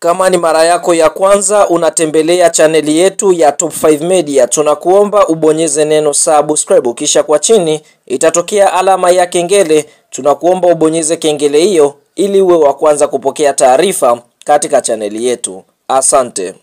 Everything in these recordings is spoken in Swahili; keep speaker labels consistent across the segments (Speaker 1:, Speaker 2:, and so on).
Speaker 1: Kama ni mara yako ya kwanza unatembelea chaneli yetu ya Top 5 Media, tunakuomba ubonyeze neno subscribe, kisha kwa chini itatokea alama ya kengele. Tunakuomba ubonyeze kengele hiyo ili uwe wa kwanza kupokea taarifa katika chaneli yetu. Asante.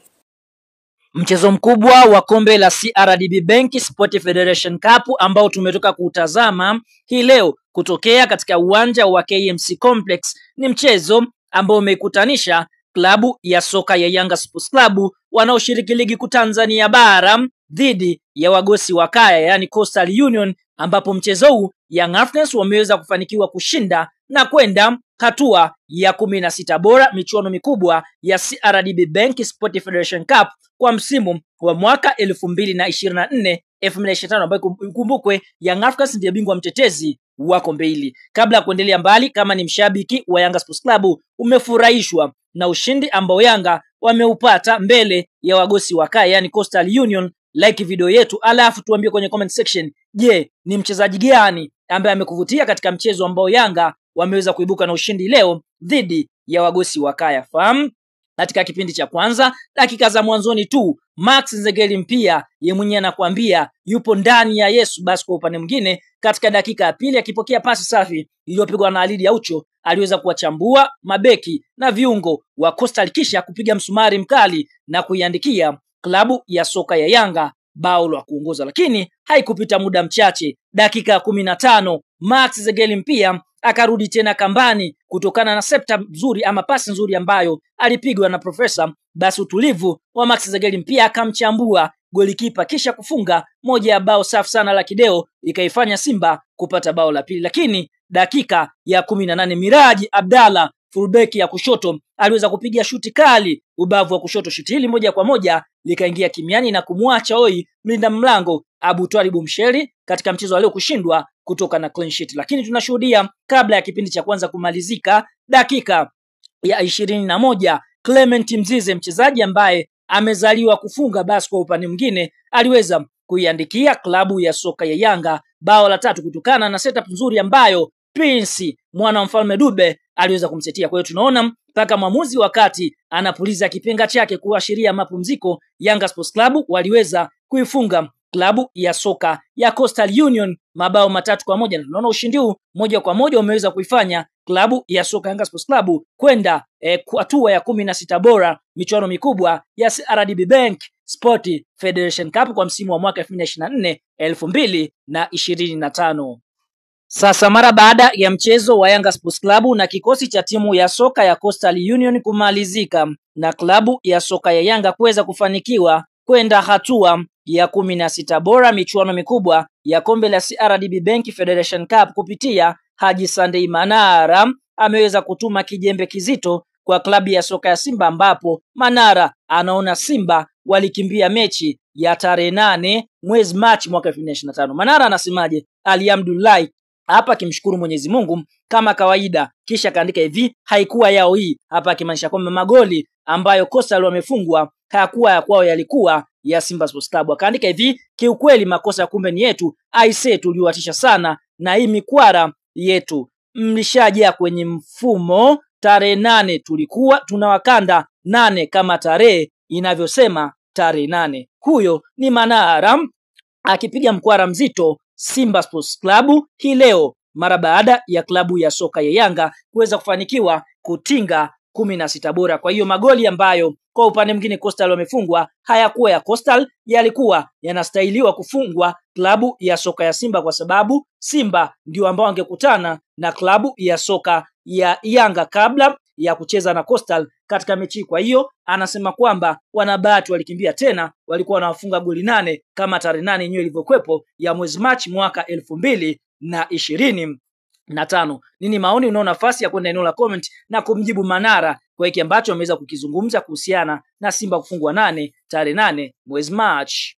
Speaker 2: Mchezo mkubwa wa kombe la CRDB Bank Sport Federation Cup ambao tumetoka kutazama hii leo kutokea katika uwanja wa KMC Complex ni mchezo ambao umekutanisha klabu ya soka ya Yanga Sports Club wanaoshiriki ligi kuu Tanzania bara dhidi ya wagosi wa kaya yani Coastal Union, ambapo mchezo huu Young Africans wameweza kufanikiwa kushinda na kwenda hatua ya 16 bora michuano mikubwa ya CRDB Bank Sport Federation Cup kwa msimu wa mwaka 2024-2025, ambayo kumbukwe Young Africans ndiye bingwa mtetezi wa kombe hili. Kabla ya kuendelea mbali, kama ni mshabiki wa Yanga Sports Club umefurahishwa na ushindi ambao Yanga wameupata mbele ya wagosi wa kaya yani Coastal Union, like video yetu alafu tuambie kwenye comment section, je, ni mchezaji gani ambaye amekuvutia katika mchezo ambao Yanga wameweza kuibuka na ushindi leo dhidi ya wagosi wa kaya? Fahamu katika kipindi cha kwanza dakika za mwanzoni tu Max Nzengeli mpia ye mwenyewe anakuambia yupo ndani ya Yesu. Basi kwa upande mwingine katika dakika ya pili akipokea pasi safi iliyopigwa na Alidi Aucho, aliweza kuwachambua mabeki na viungo wa Coastal kisha kupiga msumari mkali na kuiandikia klabu ya soka ya Yanga bao la kuongoza. Lakini haikupita muda mchache, dakika ya 15 Max Nzengeli mpia akarudi tena kambani kutokana na septa nzuri ama pasi nzuri ambayo alipigwa na Profesa. Basi utulivu wa Max Nzengeli mpia akamchambua golikipa kisha kufunga moja ya bao safi sana la kideo, ikaifanya Simba kupata bao la pili. Lakini dakika ya 18 Miraji Abdalla fullback ya kushoto aliweza kupiga shuti kali ubavu wa kushoto. Shuti hili moja kwa moja likaingia kimiani na kumwacha oi mlinda mlango Abu Twalibu Msheri katika mchezo wa leo kushindwa kutoka na clean sheet. Lakini tunashuhudia kabla ya kipindi cha kwanza kumalizika, dakika ya 21 Clement Mzize, mchezaji ambaye amezaliwa kufunga, basi kwa upande mwingine aliweza kuiandikia klabu ya soka ya Yanga bao la tatu kutokana na setup nzuri ambayo Prince mwana wa Mfalme Dube aliweza kumsetia. Kwa hiyo tunaona mpaka mwamuzi wakati anapuliza kipenga chake kuashiria mapumziko, Yanga Sports Club waliweza kuifunga klabu ya soka ya Coastal Union mabao 3-1. Tunaona ushindi huu moja kwa moja umeweza kuifanya klabu ya soka Yanga Sports Club kwenda hatua ya 16 bora michuano mikubwa ya CRDB Bank Sport Federation Cup kwa msimu wa mwaka 2024-2025. Sasa mara baada ya mchezo wa Yanga Sports Club na kikosi cha timu ya soka ya Coastal Union kumalizika na klabu ya soka ya Yanga kuweza kufanikiwa kwenda hatua ya 16 bora michuano mikubwa ya kombe la CRDB Bank Federation Cup kupitia Haji Sunday Manara, ameweza kutuma kijembe kizito kwa klabu ya soka ya Simba, ambapo Manara anaona Simba walikimbia mechi ya tarehe 8 mwezi Machi mwaka 2025. Manara anasemaje? Alhamdulillah, hapa akimshukuru Mwenyezi Mungu kama kawaida, kisha kaandika hivi haikuwa yao hii, hapa akimaanisha kwamba magoli ambayo Coastal wamefungwa hayakuwa ya kwao, yalikuwa ya Simba Sports Club. Akaandika hivi kiukweli makosa kumbe ni yetu, aise tuliwatisha sana na hii mikwara yetu, mlishajia kwenye mfumo. Tarehe 8 tulikuwa tunawakanda 8 kama tarehe inavyosema tarehe 8. Huyo ni Manara akipiga mkwara mzito Simba Sports Club hii leo mara baada ya klabu ya soka ya Yanga kuweza kufanikiwa kutinga 16 bora. Kwa hiyo magoli ambayo kwa upande mwingine Coastal wamefungwa hayakuwa ya Coastal, yalikuwa yanastahiliwa kufungwa klabu ya soka ya Simba, kwa sababu Simba ndio ambao wangekutana na klabu ya soka ya Yanga kabla ya kucheza na Coastal katika mechi. Kwa hiyo anasema kwamba wanabahati walikimbia tena, walikuwa wanawafunga goli 8 kama tarehe 8 yenyewe ilivyokuepo ya mwezi Machi mwaka 2025. Nini maoni? Unao nafasi ya kwenda eneo la comment na kumjibu Manara kwa hiki ambacho ameweza kukizungumza kuhusiana na Simba kufungwa 8 tarehe 8 mwezi Machi.